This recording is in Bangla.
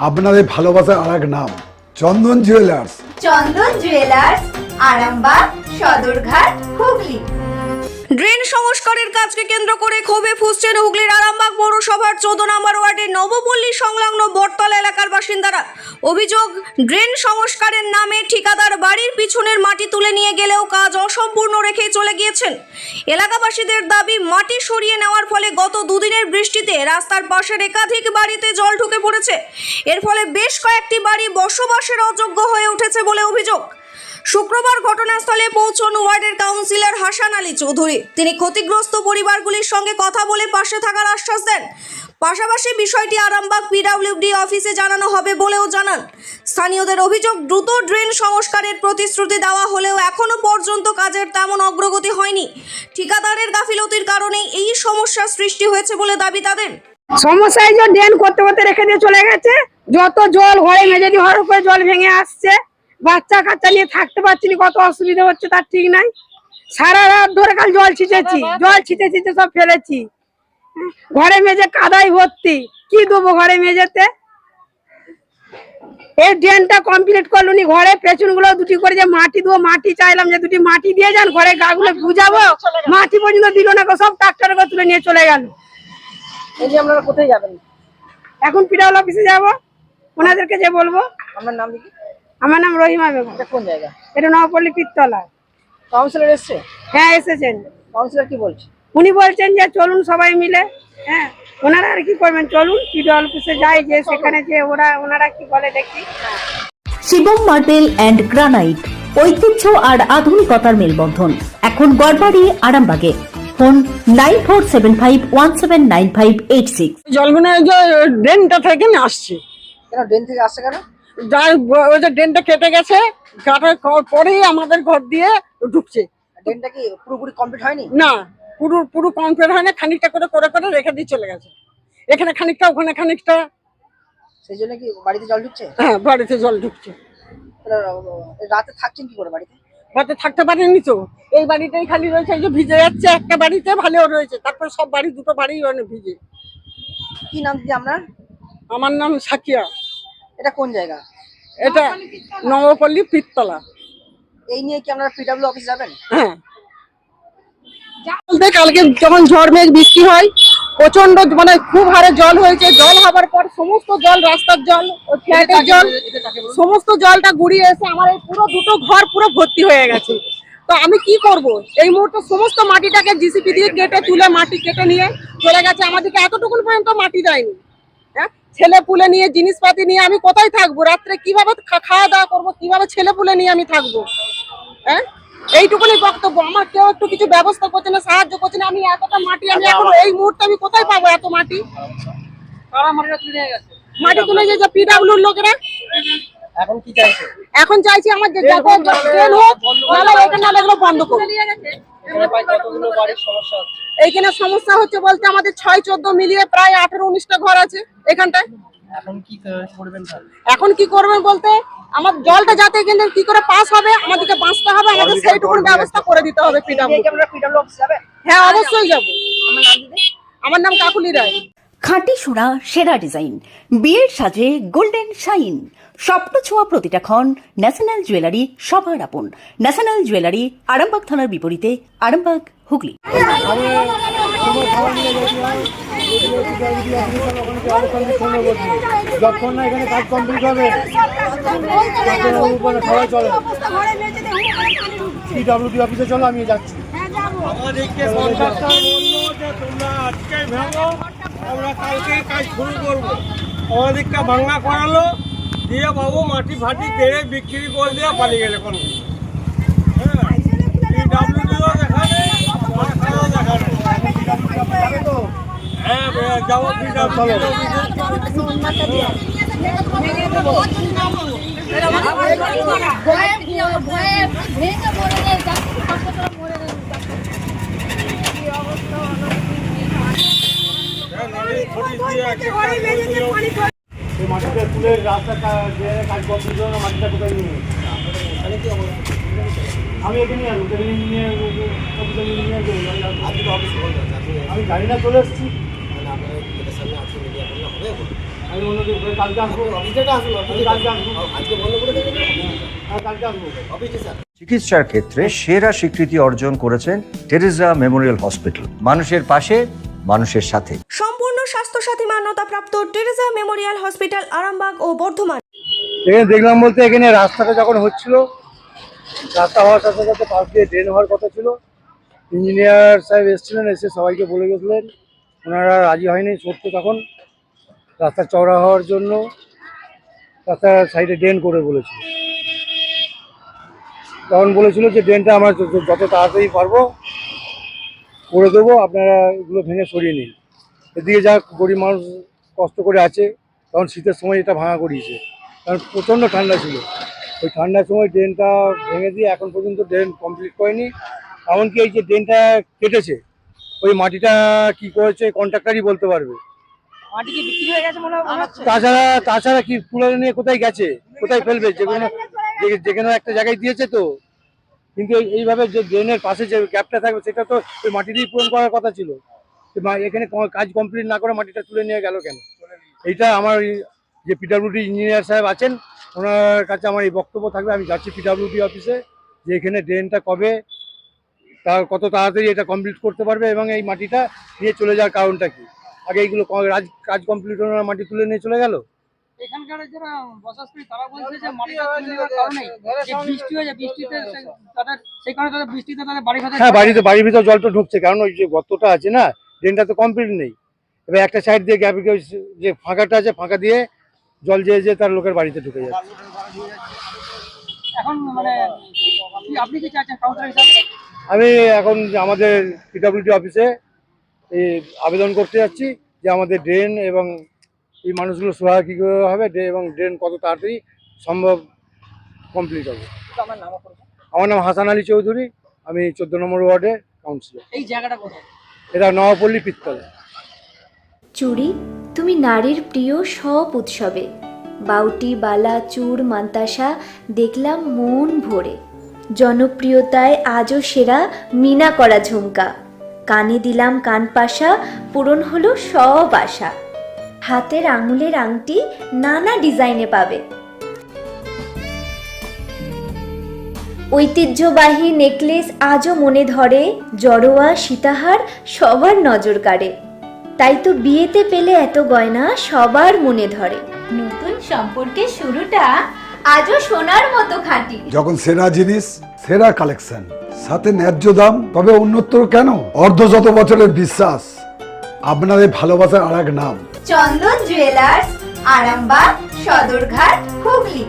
আপনাদের ভালোবাসার আর এক নাম চন্দন জুয়েলার্স। চন্দন জুয়েলার্স, আরামবাগ, সদরঘাট, হুগলি। ড্রেন সংস্কারের কাজকে কেন্দ্র করে ক্ষোভে ফুঁসছেন হুগলির আরামবাগ পৌরসভার 14 নম্বর ওয়ার্ডের নবপল্লী সংলগ্ন বটতলা এলাকার বাসিন্দারা। অভিযোগ, ড্রেন সংস্কারের নামে ঠিকাদার বাড়ির পিছনের মাটি তুলে নিয়ে গেলেও কাজ অসম্পূর্ণ রেখে চলে গিয়েছেন। এলাকাবাসীদের দাবি, মাটি সরিয়ে নেওয়ার ফলে গত দুদিনের বৃষ্টিতে রাস্তার পাশের একাধিক বাড়িতে জল ঢুকে পড়েছে। এর ফলে বেশ কয়েকটি বাড়ি বসবাসের অযোগ্য হয়ে উঠেছে বলে অভিযোগ। শুক্রবার ঘটনাস্থলে পৌঁছন ওয়ার্ডের কাউন্সিলর হাসান আলী চৌধুরী। তিনি ক্ষতিগ্রস্ত পরিবারগুলির সঙ্গে কথা বলে পাশে থাকার আশ্বাস দেন। পাশাপাশি বিষয়টি আরামবাগ পিডব্লিউডি অফিসে জানানো হবে বলেও জানান। স্থানীয়দের অভিযোগ, দ্রুত ড্রেন সংস্কারের প্রতিশ্রুতি দেওয়া হলেও এখনো পর্যন্ত কাজের তেমন অগ্রগতি হয়নি। ঠিকাদারের গাফিলতির কারণে এই সমস্যার সৃষ্টি হয়েছে বলে দাবি তাদের। সমস্যা এই যে ড্রেন করতে করতে রেখে দিয়ে চলে গেছে। যত জল ঘরে মেঝে দিয়ে হঠাৎ করে জল ভেঙে আসছে, বাচ্চা কাচ্চা নিয়ে থাকতে পারছি না, কত অসুবিধা হচ্ছে তার ঠিক নাই। সারা রাত ধরে কাল জল ছিটেছি, সব ফেলেছি। ঘরে মেঝে কাদাই ভর্তি, কি দেবো ঘরে মেঝেতে? এই ড্রেনটা কমপ্লিট করলো নি, ঘরে পেছন গুলো দুটি করে যে মাটি দেবো, মাটি চাইলাম যে দুটি মাটি দিয়ে যান, ঘরে গাগুলো বুঝাবো, মাটি পর্যন্ত দিল না, সব ট্রাক্টরে করে তুলে নিয়ে চলে গেল। আপনারা কোথায় যাবেন? এখন পিডব্লিউডি অফিসে যাবো, ওনাদেরকে যে বলবো। আপনার নাম কি? আমার নাম রহিমা বেগম। এটা কোন জায়গা? এটা নবপল্লী পীরতলা। কাউন্সিলর এসছে? হ্যাঁ, এসেছেন। কাউন্সিলর কি বলছে? উনি বলছেন যে চলুন সবাই মিলে। হ্যাঁ, ওনারা আর কি করবেন, চলুন পিডব্লিউডি অফিসে যাই, যে সেখানে যে ওনারা কি বলে দেখি। শিবম মার্বেল অ্যান্ড গ্রানাইট, ঐতিহ্য আর আধুনিকতার মেলবন্ধন, এখন গড়বাড়ি আরামবাগে। ফোন 9475179586। জলগুলো যে ড্রেনটা থেকে আসছে। কেন ড্রেন থেকে আসছে কেন? ওই যে ড্রেনটা কেটে গেছে, কাটার পরেই আমাদের ঘর দিয়ে ঢুকছে। ড্রেনটা কি পুরোপুরি কমপ্লিট হয়নি? না, পুরো কমপ্লিট হয় না, খানিকটা করে রেখে দিয়ে চলে গেছে। এখানে খানিকটা, ওখানে খানিকটা, সেই জন্য কি বাড়িতে জল ঢুকছে? হ্যাঁ, বাড়িতে জল ঢুকছে। রাতে থাকছেন কি করে বাড়িতে? রাতে থাকতে পারেনি তো, এই বাড়িটাই খালি রয়েছে। এই যে ভিজে যাচ্ছে, একটা বাড়িতে ভালো রয়েছে, তারপর সব বাড়ি, দুটো বাড়ি ভিজে। কি নাম দিদি আপনার? আমার নাম সাকিয়া। এটা কোন জায়গা? এটা নবপল্লী পীরতলা। এই নিয়ে কি আপনারা পিডব্লিউ অফিস যাবেন? হ্যাঁ, কালকে যখন ঝড় মেঘ বৃষ্টি হয়, প্রচন্ড মানে খুব হারে জল হয়েছে। জল হবার পর সমস্ত জল, রাস্তার জল, ফ্ল্যাটের জল, সমস্ত জলটা গুড়িয়ে এসে আমার এই পুরো দুটো ঘর পুরো ভর্তি হয়ে গেছে। তো আমি কি করব? এই মুহূর্তে সমস্ত মাটিটাকে জিসিপি দিয়ে কেটে তুলে, মাটি কেটে নিয়ে চলে গেছে। আমাদেরকে এতটুকু পর্যন্ত মাটি দেয়নি। হ্যাঁ, ছেলে পুলে নিয়ে, জিনিসপাতি নিয়ে আমি কোথায় থাকবো? রাত্রে কিভাবে খাওয়া দাওয়া করবো? কিভাবে ছেলে পুলে নিয়ে আমি থাকবো? হ্যাঁ, এইটুকুনি বক্তব্য। আমার কেউ একটু কিছু ব্যবস্থা করছে না, সাহায্য করছে না। আমি এতটা মাটি, আমি এখন এই মুহূর্তে আমি কোথায় পাবো এত মাটি? মাটি তুলে যে পিডব্লিউর লোকেরা। এখন কি চাইছে? এখন চাইছি আমার যে ট্রেন হোক, নাহলে এখানে এগুলো বন্ধ করুন। এইখানে সমস্যা হচ্ছে বলতে আমাদের 6-14 মিলিয়ে প্রায় 18-19টা ঘর আছে এখানটায়। এখন কি করবেন বলতে, আমার জলটা যাতে কিন্তু কি করে পাস হবে, আমাদেরকে বাঁচতে হবে, আমাদের সেইটুকুর ব্যবস্থা করে দিতে হবে পিডব্লিউ। হ্যাঁ, অবশ্যই যাবো। আমার নাম কাকুলি রায়। খাঁটি সোনা, সেরা ডিজাইন, বিয়ের সাজে গোল্ডেন শাইন, স্বপ্ন ছোঁয়া প্রতিটা ক্ষণ। ন্যাশনাল জুয়েলারি, সবার আপন। ন্যাশনাল জুয়েলারি, আরামবাগ থানার বিপরীতে, আরামবাগ, হুগলি। যখন না এখানে কাজ কমপ্লিট হবে, সবাই চলো পিডব্লিউডি অফিসে, চলো আমি যাচ্ছি। আমাদেরকে কন্ট্রাক্টর বললো যে তোমরা আজকে ভাঙো, আমরা কালকে কাজ শুরু করবো। আমাদেরকে ভাঙা করালো, দিয়ে বাবু মাটি ফাটি তেড়ে বিক্রি করে দিয়ে পালিয়ে গেলে। কোন পিডব্লিউডিও দেখা নেই, দেখা নেই। হ্যাঁ, যাবো পিডব্লিউডি। মাটিটা তুলে রাস্তা কাজ কমপ্লিট হলো, মাটিটা কোথায় নিয়ে আমি এখানে আমি গাড়ি না চলে এসেছি। আমি অন্য দিন কালকে আসবো কালকে আসবো আজকে বন্ধ করে দেবেন কালকে আসবো অফিসে স্যার। চিকিৎসার ক্ষেত্রে সেরা স্বীকৃতি অর্জন করেছেন টেরেসা মেমোরিয়াল হসপিটাল। মানুষের পাশে, মানুষের সাথে। সম্পূর্ণ স্বাস্থ্যসাথী মান্যতাপ্রাপ্ত টেরেসা মেমোরিয়াল হসপিটাল আরামবাগ ও বর্ধমান। এখানে দেখলাম বলতে এখানে রাস্তাটা যখন হচ্ছিল, রাস্তা হওয়ার সাথে সাথে পাশ দিয়ে ড্রেন হওয়ার কথা ছিল। ইঞ্জিনিয়ার সাহেব এসেছিলেন, এসে সবাইকে বলে গেছিলেন, ওনারা রাজি হয়নি। সত্য তখন রাস্তা চওড়া হওয়ার জন্য রাস্তার সাইডে ড্রেন করে বলেছিল। তখন বলেছিল যে ড্রেনটা আমরা যত তাড়াতাড়ি পারবো করে দেবো, আপনারা এগুলো ভেঙে সরিয়ে নিন। এদিকে যা গরিব মানুষ কষ্ট করে আছে, তখন শীতের সময় এটা ভাঙা করিয়েছে, কারণ প্রচণ্ড ঠান্ডা ছিল। ওই ঠান্ডার সময় ড্রেনটা ভেঙে দিয়ে এখন পর্যন্ত ড্রেন কমপ্লিট করেনি। এমনকি এই যে ড্রেনটা কেটেছে, ওই মাটিটা কি করেছে কন্ট্রাক্টরই বলতে পারবে। মাটি কি বিক্রি হয়ে গেছে মনে হচ্ছে? তাছাড়া কি তুলে নিয়ে কোথায় গেছে, কোথায় ফেলবে? যেখানে একটা জায়গায় দিয়েছে তো, কিন্তু এইভাবে যে ড্রেনের পাশে যে গ্যাপটা থাকবে সেটা তো ওই মাটি দিয়ে পূরণ করার কথা ছিল। এখানে কাজ কমপ্লিট না করে মাটিটা তুলে নিয়ে গেল কেন? এইটা আমার যে পিডব্লিউডি ইঞ্জিনিয়ার সাহেব আছেন, ওনার কাছে আমার এই বক্তব্য থাকবে। আমি যাচ্ছি পিডব্লিউডি অফিসে, যে এখানে ড্রেনটা কবে কত তাড়াতাড়ি এটা কমপ্লিট করতে পারবে এবং এই মাটিটা নিয়ে চলে যাওয়ার কারণটা কি। আগে এইগুলো কাজ কমপ্লিট হওয়ার মাটি তুলে নিয়ে চলে গেল। এখানকার যারা বসবাসকারী তারা বলছে যে মাটিটা তুলে নেওয়ার কারণে যে বৃষ্টি হয়ে যায়, বৃষ্টিতে তাদের সেই কারণে তাদের বৃষ্টিতে তাদের বাড়ির ভেতরে, হ্যাঁ বাড়ির ভিতর জলটা ঢুকছে, কারণ ওই যে গর্তটা আছে না, ড্রেনটা তো কমপ্লিট নেই। এবার একটা সাইড দিয়ে গ্যাপ যে ফাঁকাটা আছে, ফাঁকা দিয়ে জল যেয়ে তার লোকের বাড়িতে ঢুকে যাচ্ছে। এখন মানে আপনি কি চাচ্ছেন কাউন্সিলর হিসাবে? আমি এখন আমাদের পিডব্লিউডি অফিসে এই আবেদন করতে যাচ্ছি যে আমাদের ড্রেন এবং এই মানুষগুলো সহায় কী করে হবে এবং ড্রেন কত তাড়াতাড়ি সম্ভব কমপ্লিট হবে। আমার নাম হাসান আলী চৌধুরী, আমি 14 নম্বর ওয়ার্ডের কাউন্সিলর। এই জায়গাটা কোথায়? এটা নওয়াপল্লী পিত্তলা। চুড়ি তুমি নারীর প্রিয় সব উৎসবে, বাউটি বালা চূড় মান্তাসা দেখলাম মন ভরে, জনপ্রিয়তায় আজও সেরা মিনা করা ঝুমকা, কানে দিলাম কানপাশা পূরণ হলো সব আশা, হাতের আঙুলের আংটি নানা ডিজাইনে পাবে, ঐতিহ্যবাহী নেকলেস আজও মনে ধরে, জড়োয়া সীতাহার সবার নজর কাড়ে, তাই তো বিয়েতে পেলে এত গয়না সবার মনে ধরে, নতুন সম্পর্কের শুরুটা আজও সোনার মতো খাঁটি। যখন সেরা জিনিস, সেরা কালেকশন, সাথে ন্যায্য দাম, তবে উন্নতর কেন? অর্ধশত বছরের বিশ্বাস, আপনাদের ভালোবাসার আর এক নাম চন্দন জুয়েলার্স, আরামবাগ, সদরঘাট, হুগলি।